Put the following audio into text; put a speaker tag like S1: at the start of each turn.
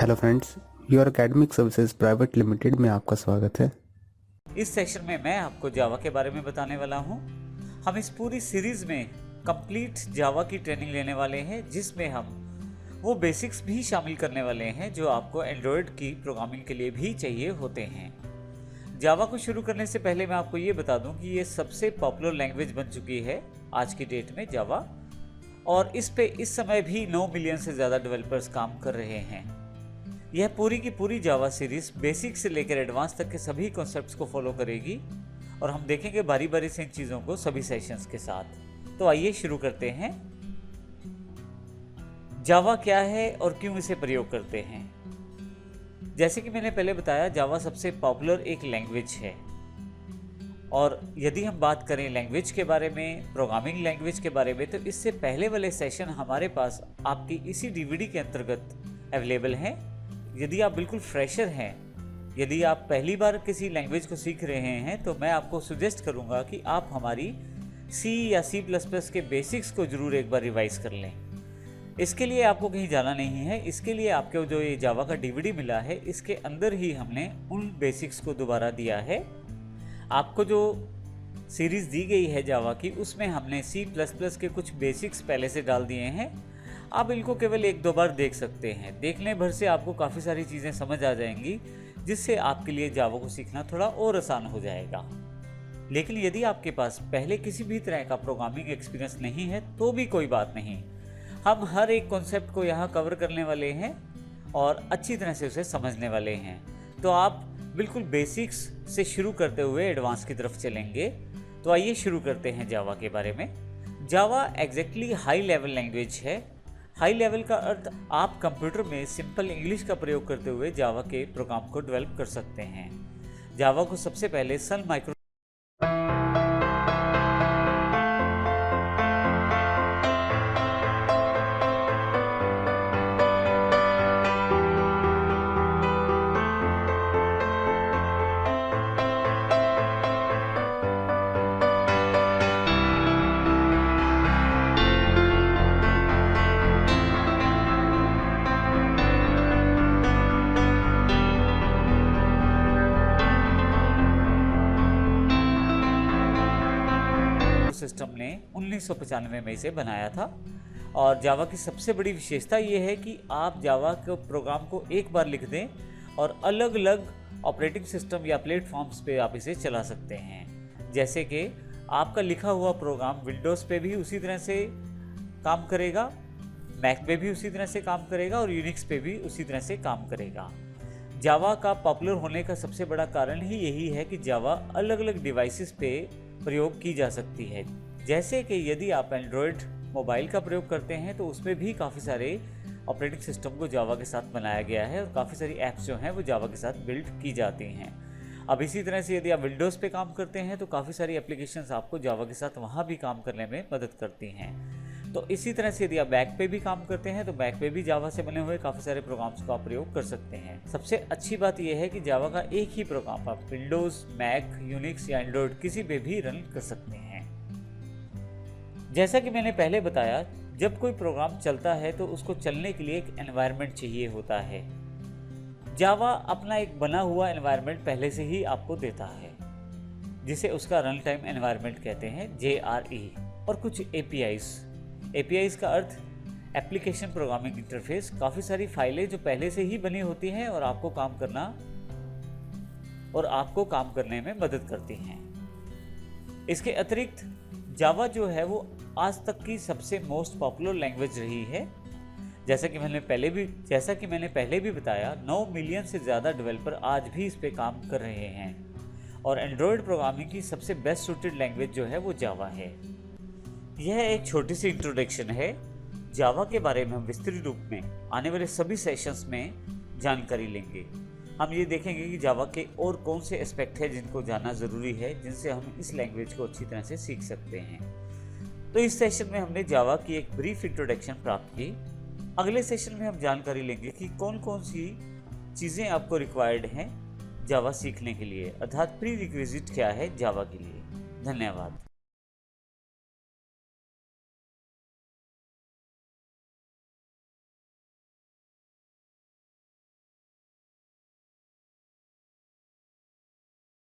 S1: Hello friends, your academic services private limited में आपका स्वागत है।
S2: इस सेशन में मैं आपको जावा के बारे में बताने वाला हूं। हम इस पूरी सीरीज में कंप्लीट जावा की ट्रेनिंग लेने वाले हैं, जिसमें हम वो बेसिक्स भी शामिल करने वाले हैं जो आपको एंड्रॉयड की प्रोग्रामिंग के लिए भी चाहिए होते हैं। जावा को शुरू करने से पहले मैं आपको ये बता दूं कि ये सबसे पॉपुलर लैंग्वेज बन चुकी है आज की डेट में जावा, और इस पे इस समय भी 9 मिलियन से ज़्यादा डेवलपर्स काम कर रहे हैं। यह पूरी की पूरी जावा सीरीज बेसिक से लेकर एडवांस तक के सभी कॉन्सेप्ट्स को फॉलो करेगी और हम देखेंगे बारी बारी से इन चीज़ों को सभी सेशंस के साथ। तो आइए शुरू करते हैं। जावा क्या है और क्यों इसे प्रयोग करते हैं। जैसे कि मैंने पहले बताया, जावा सबसे पॉपुलर एक लैंग्वेज है, और यदि हम बात करें लैंग्वेज के बारे में, प्रोग्रामिंग लैंग्वेज के बारे में, तो इससे पहले वाले सेशन हमारे पास आपकी इसी डीवीडी के अंतर्गत अवेलेबल हैं। यदि आप बिल्कुल फ्रेशर हैं, यदि आप पहली बार किसी लैंग्वेज को सीख रहे हैं, तो मैं आपको सजेस्ट करूंगा कि आप हमारी C या C++ के बेसिक्स को ज़रूर एक बार रिवाइज कर लें। इसके लिए आपको कहीं जाना नहीं है। इसके लिए आपको जो ये जावा का डीवीडी मिला है, इसके अंदर ही हमने उन बेसिक्स को दोबारा दिया है। आपको जो सीरीज़ दी गई है जावा की, उसमें हमने C++ के कुछ बेसिक्स पहले से डाल दिए हैं। आप इनको केवल 1-2 बार देख सकते हैं। देखने भर से आपको काफ़ी सारी चीज़ें समझ आ जाएंगी, जिससे आपके लिए जावा को सीखना थोड़ा और आसान हो जाएगा। लेकिन यदि आपके पास पहले किसी भी तरह का प्रोग्रामिंग एक्सपीरियंस नहीं है, तो भी कोई बात नहीं। हम हर एक कॉन्सेप्ट को यहाँ कवर करने वाले हैं और अच्छी तरह से उसे समझने वाले हैं। तो आप बिल्कुल बेसिक्स से शुरू करते हुए एडवांस की तरफ चलेंगे। तो आइए शुरू करते हैं जावा के बारे में। जावा एग्जैक्टली हाई लेवल लैंग्वेज है। हाई लेवल का अर्थ आप कंप्यूटर में सिंपल इंग्लिश का प्रयोग करते हुए जावा के प्रोग्राम को डेवलप कर सकते हैं। जावा को सबसे पहले सन माइक्रो सिस्टम ने 1995 में इसे बनाया था। और जावा की सबसे बड़ी विशेषता ये है कि आप जावा के प्रोग्राम को एक बार लिख दें और अलग अलग ऑपरेटिंग सिस्टम या प्लेटफॉर्म्स पे आप इसे चला सकते हैं। जैसे कि आपका लिखा हुआ प्रोग्राम विंडोज़ पे भी उसी तरह से काम करेगा, मैक पे भी उसी तरह से काम करेगा और यूनिक्स पे भी उसी तरह से काम करेगा। जावा का पॉपुलर होने का सबसे बड़ा कारण ही यही है कि जावा अलग अलग डिवाइसेस पे प्रयोग की जा सकती है। जैसे कि यदि आप एंड्रॉयड मोबाइल का प्रयोग करते हैं, तो उसमें भी काफ़ी सारे ऑपरेटिंग सिस्टम को जावा के साथ बनाया गया है और काफ़ी सारी ऐप्स जो हैं वो जावा के साथ बिल्ड की जाती हैं। अब इसी तरह से यदि आप विंडोज़ पे काम करते हैं, तो काफ़ी सारी एप्लीकेशंस आपको जावा के साथ वहाँ भी काम करने में मदद करती हैं। तो इसी तरह से यदि आप मैक पे भी काम करते हैं, तो मैक पे भी जावा से बने हुए काफ़ी सारे प्रोग्राम्स का आप प्रयोग कर सकते हैं। सबसे अच्छी बात यह है कि जावा का एक ही प्रोग्राम आप विंडोज़, मैक, यूनिक्स या एंड्रॉयड किसी पे भी रन कर सकते हैं। जैसा कि मैंने पहले बताया, जब कोई प्रोग्राम चलता है तो उसको चलने के लिए एक एनवायरनमेंट चाहिए होता है। जावा अपना एक बना हुआ एनवायरनमेंट पहले से ही आपको देता है, जिसे उसका रन टाइम एनवायरनमेंट कहते हैं, JRE, और कुछ APIs का अर्थ एप्लीकेशन प्रोग्रामिंग इंटरफेस। काफ़ी सारी फाइलें जो पहले से ही बनी होती हैं और आपको काम करने में मदद करती हैं। इसके अतिरिक्त जावा जो है वो आज तक की सबसे मोस्ट पॉपुलर लैंग्वेज रही है। जैसा कि मैंने पहले भी बताया, 9 मिलियन से ज़्यादा डेवलपर आज भी इस पे काम कर रहे हैं, और एंड्रॉयड प्रोग्रामिंग की सबसे बेस्ट सूटेड लैंग्वेज जो है वो जावा है। यह एक छोटी सी इंट्रोडक्शन है। जावा के बारे में हम विस्तृत रूप में आने वाले सभी सेशंस में जानकारी लेंगे। हम ये देखेंगे कि जावा के और कौन से एस्पेक्ट हैं जिनको जानना ज़रूरी है, जिनसे हम इस लैंग्वेज को अच्छी तरह से सीख सकते हैं। तो इस सेशन में हमने जावा की एक ब्रीफ इंट्रोडक्शन प्राप्त की। अगले सेशन में हम जानकारी लेंगे कि कौन कौन सी चीज़ें आपको रिक्वायर्ड हैं जावा सीखने के लिए, अर्थात प्री रिक्विजिट क्या है जावा के लिए। धन्यवाद।